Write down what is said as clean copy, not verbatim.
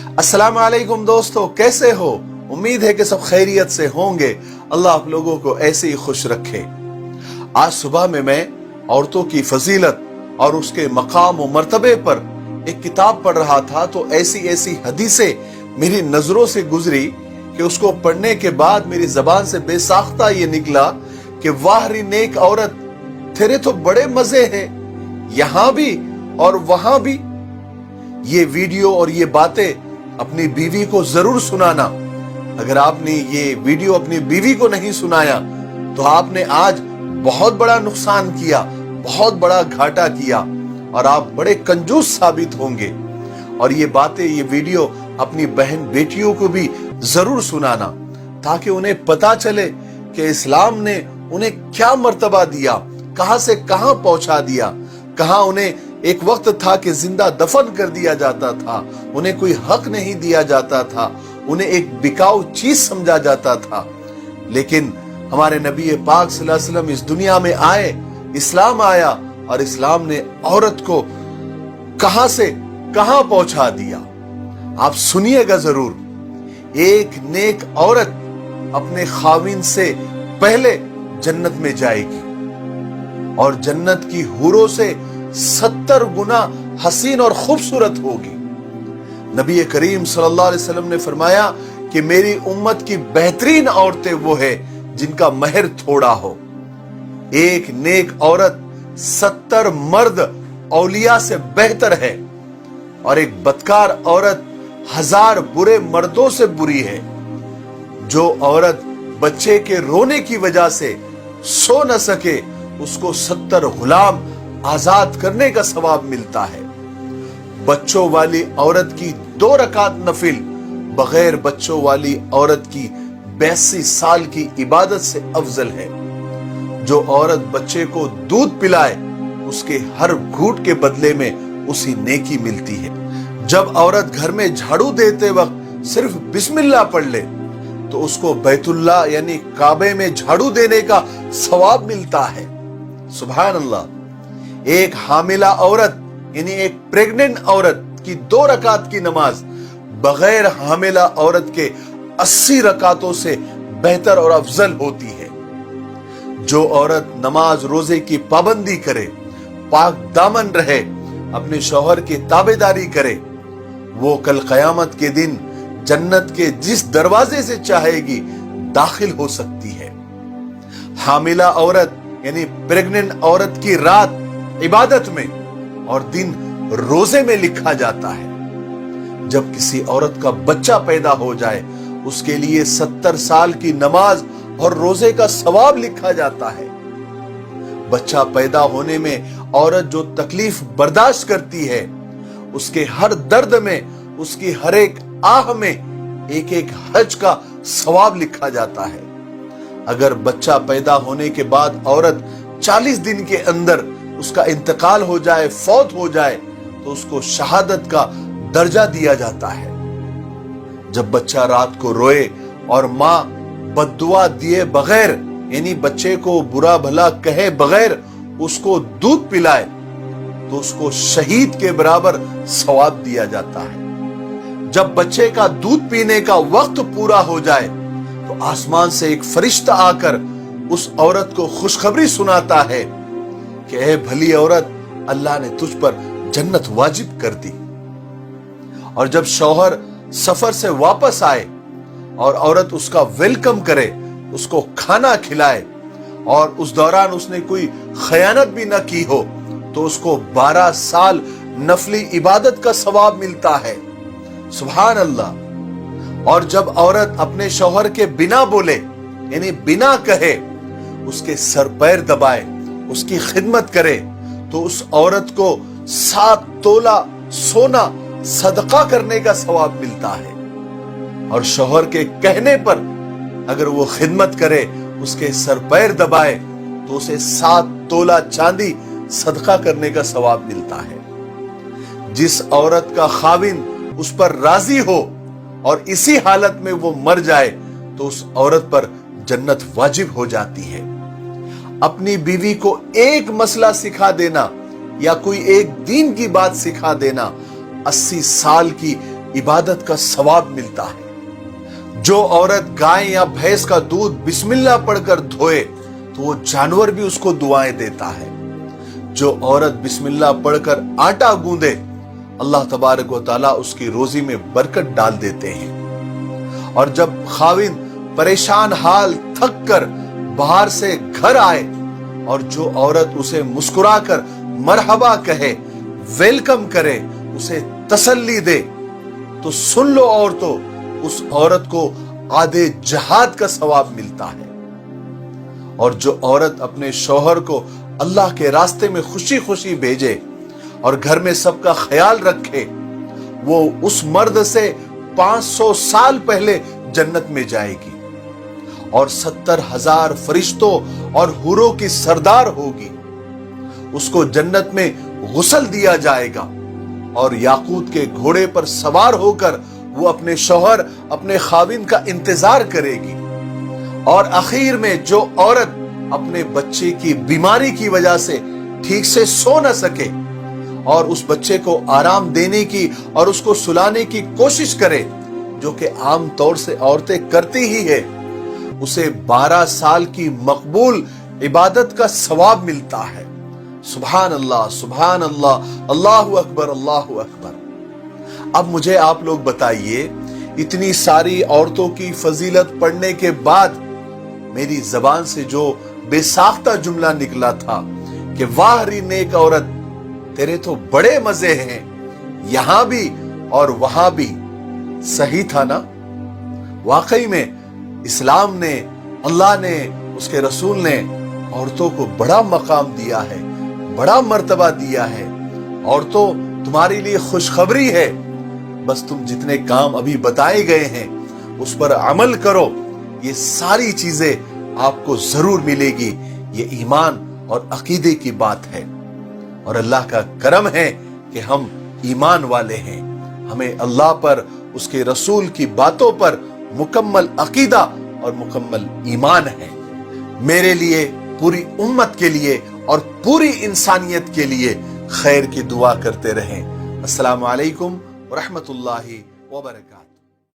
अस्सलाम वालेकुम दोस्तों, कैसे हो? उम्मीद है कि सब खैरियत से होंगे। अल्लाह आप लोगों को ऐसे ही खुश रखे। आज सुबह में मैं औरतों की फजीलत और उसके मकाम और मर्तबे पर एक किताब पढ़ रहा था, तो ऐसी ऐसी हदीसें मेरी नजरों से गुजरी कि उसको पढ़ने के बाद मेरी जबान से बेसाख्ता ये निकला कि वाह री नेक औरत, तेरे तो बड़े मजे हैं, यहां भी और वहां भी। ये वीडियो और ये बातें अपनी बीवी को जरूर सुनाना। अगर आपने ये वीडियो अपनी बीवी को नहीं सुनाया तो आपने आज बहुत बड़ा नुकसान किया, बहुत बड़ा घाटा किया और आप बड़े कंजूस साबित होंगे। और ये बातें, ये वीडियो अपनी बहन बेटियों को भी जरूर सुनाना, ताकि उन्हें पता चले कि इस्लाम ने उन्हें क्या मर्तबा दिया, कहां से कहां पहुंचा दिया। कहां उन्हें एक वक्त था कि जिंदा दफन कर दिया जाता था, उन्हें कोई हक नहीं दिया जाता था, उन्हें एक बिकाऊ चीज समझा जाता था। लेकिन हमारे नबी पाक सल्लल्लाहु अलैहि वसल्लम इस दुनिया में आए, इस्लाम आया और इस्लाम ने औरत को कहां से कहां पहुंचा दिया। आप सुनिएगा जरूर। एक नेक औरत अपने खाविन से पहले जन्नत में जाएगी और जन्नत की हूरों से 70 गुना हसीन और खूबसूरत होगी। नबी करीम सल्लल्लाहु अलैहि वसल्लम ने फरमाया कि मेरी उम्मत की बेहतरीन औरतें वो है जिनका महर थोड़ा हो। एक नेक औरत 70 मर्द औलिया से बेहतर है और एक बदकार औरत 1000 बुरे मर्दों से बुरी है। जो औरत बच्चे के रोने की वजह से सो न सके, उसको 70 गुलाम आजाद करने का सवाब मिलता है। बच्चों वाली औरत की 2 रकात नफिल बगैर बच्चों वाली औरत की 82 साल की इबादत से अफजल है। जो औरत बच्चे को दूध पिलाए, उसके हर घूंट के बदले में उसी नेकी मिलती है। जब औरत घर में झाड़ू देते वक्त सिर्फ बिस्मिल्लाह पढ़ ले तो उसको बैतुल्लाह यानी काबे में झाड़ू देने का सवाब मिलता है। सुभान अल्लाह। एक हामिला औरत यानी एक प्रेग्नेंट औरत की 2 रकात की नमाज बगैर हामिला औरत के 80 रकातों से बेहतर और अफजल होती है। जो औरत नमाज रोजे की पाबंदी करे, पाक दामन रहे, अपने शौहर की ताबेदारी करे, वो कल कयामत के दिन जन्नत के जिस दरवाजे से चाहेगी दाखिल हो सकती है। हामिला औरत यानी प्रेग्नेंट औरत की रात इबादत में और दिन रोजे में लिखा जाता है। जब किसी औरत का बच्चा पैदा हो जाए, उसके लिए 70 साल की नमाज और रोजे का सवाब लिखा जाता है। बच्चा पैदा होने में औरत जो तकलीफ बर्दाश्त करती है, उसके हर दर्द में, उसकी हर एक आह में एक एक हज का सवाब लिखा जाता है। अगर बच्चा पैदा होने के बाद औरत 40 दिन के अंदर उसका इंतकाल हो जाए, फौत हो जाए, तो उसको शहादत का दर्जा दिया जाता है। जब बच्चा रात को रोए और मां बद्दुआ दिए बगैर यानी बच्चे को बुरा भला कहे बगैर उसको दूध पिलाए, तो उसको शहीद के बराबर सवाब दिया जाता है। जब बच्चे का दूध पीने का वक्त पूरा हो जाए तो आसमान से एक फरिश्ता आकर उस औरत को खुशखबरी सुनाता है कि ऐ भली औरत, अल्लाह ने तुझ पर जन्नत वाजिब कर दी। और जब शौहर सफर से वापस आए और औरत उसका वेलकम करे, उसको खाना खिलाए और उस दौरान उसने कोई खयानत भी न की हो, तो उसको 12 साल नफली इबादत का सवाब मिलता है। सुभान अल्लाह। और जब औरत अपने शौहर के बिना बोले यानी बिना कहे उसके सर पैर दबाए, उसकी खिदमत करे, तो उस औरत को 7 तोला सोना सदका करने का सवाब मिलता है। और शौहर के कहने पर अगर वो खिदमत करे, उसके सर पैर दबाए, तो उसे 7 तोला चांदी सदका करने का सवाब मिलता है। जिस औरत का खाविन उस पर राजी हो और इसी हालत में वो मर जाए, तो उस औरत पर जन्नत वाजिब हो जाती है। अपनी बीवी को एक मसला सिखा देना या कोई एक दीन की बात सिखा देना 80 साल की इबादत का सवाब मिलता है। जो औरत गाय या भैंस का दूध बिस्मिल्लाह पढ़कर धोए तो वो जानवर भी उसको दुआएं देता है। जो औरत बिस्मिल्लाह पढ़कर आटा गूंदे अल्लाह तबारक व तआला उसकी रोजी में बरकत डाल देते हैं। और जब खाविंद परेशान हाल थक कर बाहर से घर आए और जो औरत उसे मुस्कुराकर मरहबा कहे, वेलकम करे, उसे तसल्ली दे, तो सुन लो औरतों, उस औरत को आधे जहाद का सवाब मिलता है। और जो औरत अपने शौहर को अल्लाह के रास्ते में खुशी खुशी भेजे और घर में सबका ख्याल रखे, वो उस मर्द से 500 साल पहले जन्नत में जाएगी और 70,000 फरिश्तों और हुरों की सरदार होगी। उसको जन्नत में गुस्ल दिया जाएगा और याकूत के घोड़े पर सवार होकर वो अपने शौहर, अपने खाविंद का इंतजार करेगी। और आखिर में जो औरत अपने बच्चे की बीमारी की वजह से ठीक से सो न सके और उस बच्चे को आराम देने की और उसको सुलाने की कोशिश करे, जो कि आम तौर से औरतें करती ही है, उसे 12 साल की मकबूल इबादत का सवाब मिलता है। सुभान अल्लाह, सुभान अल्लाह, अल्लाहु अकबर, अल्लाहु अकबर। अब मुझे आप लोग बताइए, इतनी सारी औरतों की फजीलत पढ़ने के बाद मेरी जबान से जो बेसाख्ता जुमला निकला था कि वाह री नेक औरत, तेरे तो बड़े मजे हैं, यहां भी और वहां भी, सही था ना? वाकई में इस्लाम ने, अल्लाह ने, उसके रसूल ने औरतों को बड़ा मकाम दिया है, बड़ा मर्तबा दिया है। औरतों, तुम्हारे लिए खुशखबरी है, बस तुम जितने काम अभी बताए गए हैं उस पर अमल करो, ये सारी चीजें आपको जरूर मिलेगी। ये ईमान और अकीदे की बात है और अल्लाह का करम है कि हम ईमान वाले हैं। हमें अल्लाह पर, उसके रसूल की बातों पर मुकम्मल अकीदा और मुकम्मल ईमान है। मेरे लिए, पूरी उम्मत के लिए और पूरी इंसानियत के लिए खैर की दुआ करते रहें। अस्सलामु अलैकुम व रहमतुल्लाहि व बरकातहू।